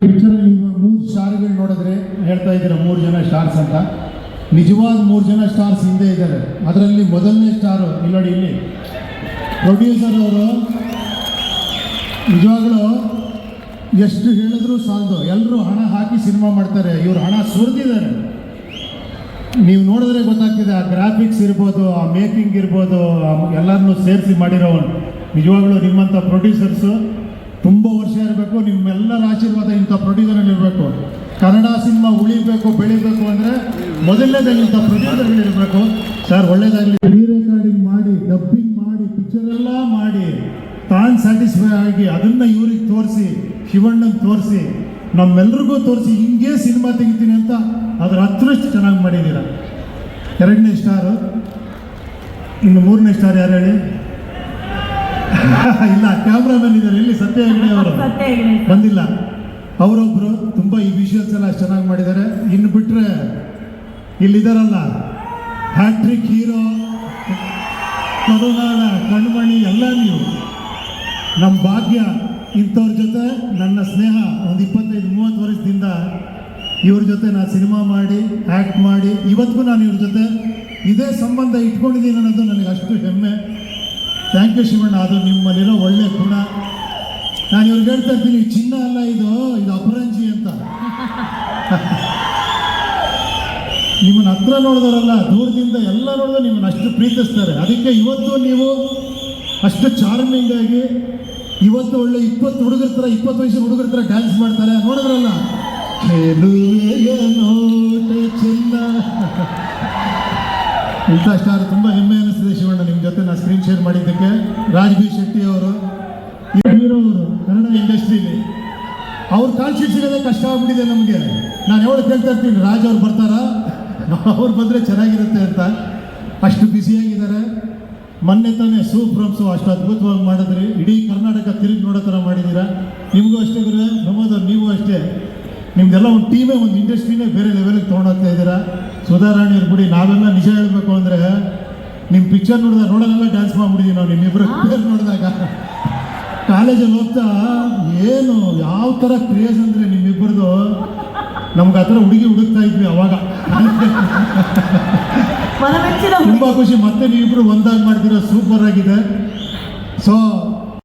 ಪಿಕ್ಚರಲ್ಲಿ ನೀವು 3 ಸ್ಟಾರ್ಗಳು ನೋಡಿದ್ರೆ ಹೇಳ್ತಾ ಇದ್ದೀರಾ 3 ಜನ ಸ್ಟಾರ್ಸ್ ಅಂತ. ನಿಜವಾದ 3 ಜನ ಸ್ಟಾರ್ಸ್ ಹಿಂದೆ ಇದ್ದಾರೆ. ಅದರಲ್ಲಿ ಮೊದಲನೇ ಸ್ಟಾರು ಇಲ್ಲಿ ನೋಡಿ, ಇಲ್ಲಿ ಪ್ರೊಡ್ಯೂಸರ್ ಅವರು ನಿಜವಾಗ್ಲೂ ಎಷ್ಟು ಹೇಳಿದ್ರು ಸಾಲದು. ಎಲ್ಲರೂ ಹಣ ಹಾಕಿ ಸಿನಿಮಾ ಮಾಡ್ತಾರೆ, ಇವರು ಹಣ ಸುರಿದಿದ್ದಾರೆ. ನೀವು ನೋಡಿದ್ರೆ ಗೊತ್ತಾಗ್ತಿದೆ, ಆ ಗ್ರಾಫಿಕ್ಸ್ ಇರ್ಬೋದು, ಆ ಮೇಕಿಂಗ್ ಇರ್ಬೋದು, ಎಲ್ಲರನ್ನೂ ಸೇರಿಸಿ ಮಾಡಿರೋ ನಿಜವಾಗ್ಲೂ ನಿಮ್ಮಂಥ ಪ್ರೊಡ್ಯೂಸರ್ಸು ತುಂಬ ವರ್ಷ ಇರಬೇಕು. ನಿಮ್ಮೆಲ್ಲರ ಆಶೀರ್ವಾದ ಇಂಥ ಪ್ರೊಡ್ಯೂಸರಲ್ಲಿ ಇರಬೇಕು. ಕನ್ನಡ ಸಿನಿಮಾ ಉಳಿಬೇಕು, ಬೆಳಿಬೇಕು ಅಂದರೆ ಮೊದಲನೇದಾಗಿ ಇಂಥ ಪ್ರೊಡ್ಯೂಸರ್ಗಳಿರಬೇಕು. ಸರ್ ಒಳ್ಳೇದಾಗಲಿ. ರೀ ರೆಕಾರ್ಡಿಂಗ್ ಮಾಡಿ, ಡಬ್ಬಿಂಗ್ ಮಾಡಿ, ಪಿಕ್ಚರೆಲ್ಲ ಮಾಡಿ, ತಾನು ಸ್ಯಾಟಿಸ್ಫೈ ಆಗಿ ಅದನ್ನು ಇವ್ರಿಗೆ ತೋರಿಸಿ, ಶಿವಣ್ಣಂಗೆ ತೋರಿಸಿ, ನಮ್ಮೆಲ್ರಿಗೂ ತೋರಿಸಿ ಹಿಂಗೆ ಸಿನಿಮಾ ತೆಗಿತೀನಿ ಅಂತ ಅದ್ರ ಹತ್ರಷ್ಟು ಚೆನ್ನಾಗಿ ಮಾಡಿದ್ದೀರ. 2ನೇ ಸ್ಟಾರು. ಇನ್ನು 3ನೇ ಸ್ಟಾರ್ ಯಾರು ಹೇಳಿ? ಇಲ್ಲ, ಕ್ಯಾಮ್ರಾಮನ್ ಇದ್ದಾರೆ. ಇಲ್ಲಿ ಸತ್ಯ ಹೆಗಡೆ ಅವರು ಬಂದಿಲ್ಲ. ಅವರೊಬ್ಬರು ತುಂಬ ಈ ವಿಷುವಲ್ಸ್ ಎಲ್ಲ ಚೆನ್ನಾಗಿ ಮಾಡಿದ್ದಾರೆ. ಇನ್ನು ಬಿಟ್ಟರೆ ಇಲ್ಲಿದ್ದಾರಲ್ಲ, ಹ್ಯಾಟ್ರಿಕ್ ಹೀರೋ, ಕರುನಾಡ, ಕಣ್ಮಣಿ ಎಲ್ಲ ನೀವು ನಮ್ಮ ಭಾಗ್ಯ. ಇಂಥವ್ರ ಜೊತೆ ನನ್ನ ಸ್ನೇಹ ಒಂದು 25-30 ವರ್ಷದಿಂದ ಇವ್ರ ಜೊತೆ ನಾನು ಸಿನಿಮಾ ಮಾಡಿ, ಆ್ಯಕ್ಟ್ ಮಾಡಿ, ಇವತ್ತಿಗೂ ನಾನು ಇವ್ರ ಜೊತೆ ಇದೇ ಸಂಬಂಧ ಇಟ್ಕೊಂಡಿದ್ದೀನಿ ಅನ್ನೋದು ನನಗೆ ಅಷ್ಟು ಹೆಮ್ಮೆ. Thank you Shivanna. ಅದು ನಿಮ್ಮಲ್ಲಿರೋ ಒಳ್ಳೆ ಗುಣ. ನಾನು ಇವ್ರಿಗೆ ಹೇಳ್ತಾ ಇರ್ತೀನಿ, ಚಿನ್ನ ಅಲ್ಲ ಇದು ಅಪರಂಜಿ ಅಂತ. ನಿಮ್ಮನ್ನ ಹತ್ರ ನೋಡಿದವರಲ್ಲ, ದೂರದಿಂದ ಎಲ್ಲ ನೋಡಿದ್ರೆ ನಿಮ್ಮನ್ನು ಅಷ್ಟು ಪ್ರೀತಿಸ್ತಾರೆ. ಅದಕ್ಕೆ ಇವತ್ತು ನೀವು ಅಷ್ಟು ಚಾರ್ಮಿಂಗ್ ಆಗಿ ಇವತ್ತು ಒಳ್ಳೆ 20 ಹುಡುಗರ ಥರ, 20 ವಯಸ್ಸಿನ ಹುಡುಗರ ಥರ ಡ್ಯಾನ್ಸ್ ಮಾಡ್ತಾರೆ. ನೋಡಿದ್ರಲ್ಲ, ಚಿನ್ನ. ಇಂಥ ಸ್ಟಾರ್ ತುಂಬ ಹೆಮ್ಮೆ ಅನ್ನಿಸ್ತಿದೆ ಶಿವಣ್ಣ, ನಿಮ್ಮ ಜೊತೆ ನಾನು ಸ್ಕ್ರೀನ್ ಶೇರ್ ಮಾಡಿದ್ದಕ್ಕೆ. ರಾಜ್ ಬಿ ಶೆಟ್ಟಿ ಅವರು, ಹೀರೋ ಅವರು ಕನ್ನಡ ಇಂಡಸ್ಟ್ರೀಲಿ ಅವ್ರು ಕಾಲ್ ಶೀಟ್ ಸಿಗೋದೇ ಕಷ್ಟ ಆಗ್ಬಿಟ್ಟಿದೆ ನಮಗೆ. ನಾನು ಯಾವಾಗ ಕೇಳ್ತಾ ಇರ್ತೀನಿ, ರಾಜ್ ಅವ್ರು ಬರ್ತಾರಾ, ಅವ್ರು ಬಂದರೆ ಚೆನ್ನಾಗಿರುತ್ತೆ ಅಂತ. ಅಷ್ಟು ಬ್ಯುಸಿಯಾಗಿದ್ದಾರೆ. ಮೊನ್ನೆ ತಾನೇ ಸೂಪ್ರಮ್ಸು ಅಷ್ಟು ಅದ್ಭುತವಾಗಿ ಮಾಡಿದ್ರಿ. ಇಡೀ ಕರ್ನಾಟಕ ತಿರುಗಿ ನೋಡೋ ಥರ ಮಾಡಿದ್ದೀರಾ. ನಿಮಗೂ ಅಷ್ಟೇ ಗುರು ಪ್ರಮೋದ್ ಅವ್ರು, ನೀವು ಅಷ್ಟೇ. ನಿಮ್ದೆಲ್ಲ ಒಂದು ಟೀಮೇ, ಒಂದು ಇಂಡಸ್ಟ್ರಿನೇ ಬೇರೆ ಲೆವೆಲ್ಗೆ ತೊಗೊಂಡೋಗ್ತಾ ಇದ್ದೀರಾ. ಸುಧಾರಾಣಿಯವ್ರು ಬಿಡಿ, ನಾವೆಲ್ಲ ನಿಜ ಹೇಳಬೇಕು ಅಂದರೆ ನಿಮ್ಮ ಪಿಕ್ಚರ್ ನೋಡೋದೆಲ್ಲ ಡ್ಯಾನ್ಸ್ ಮಾಡಿಬಿಟ್ಟಿದ್ದೀವಿ ನಾವು. ನಿಮ್ಮಿಬ್ಬರು ಪೇರ್ ನೋಡಿದಾಗ ಕಾಲೇಜಲ್ಲಿ ಹೋಗ್ತಾ ಏನು ಯಾವ ಥರ ಕ್ರೇಜ್ ಅಂದರೆ ನಿಮ್ಮಿಬ್ಬರದು. ನಮ್ಗೆ ಆ ಥರ ಹುಡುಕ್ತಾ ಇದ್ವಿ ಅವಾಗ. ತುಂಬ ಖುಷಿ. ಮತ್ತೆ ನೀವಿಬ್ಬರು ಒಂದಾಗಿ ಮಾಡ್ತೀರಾ, ಸೂಪರ್ ಆಗಿದೆ. ಸೊ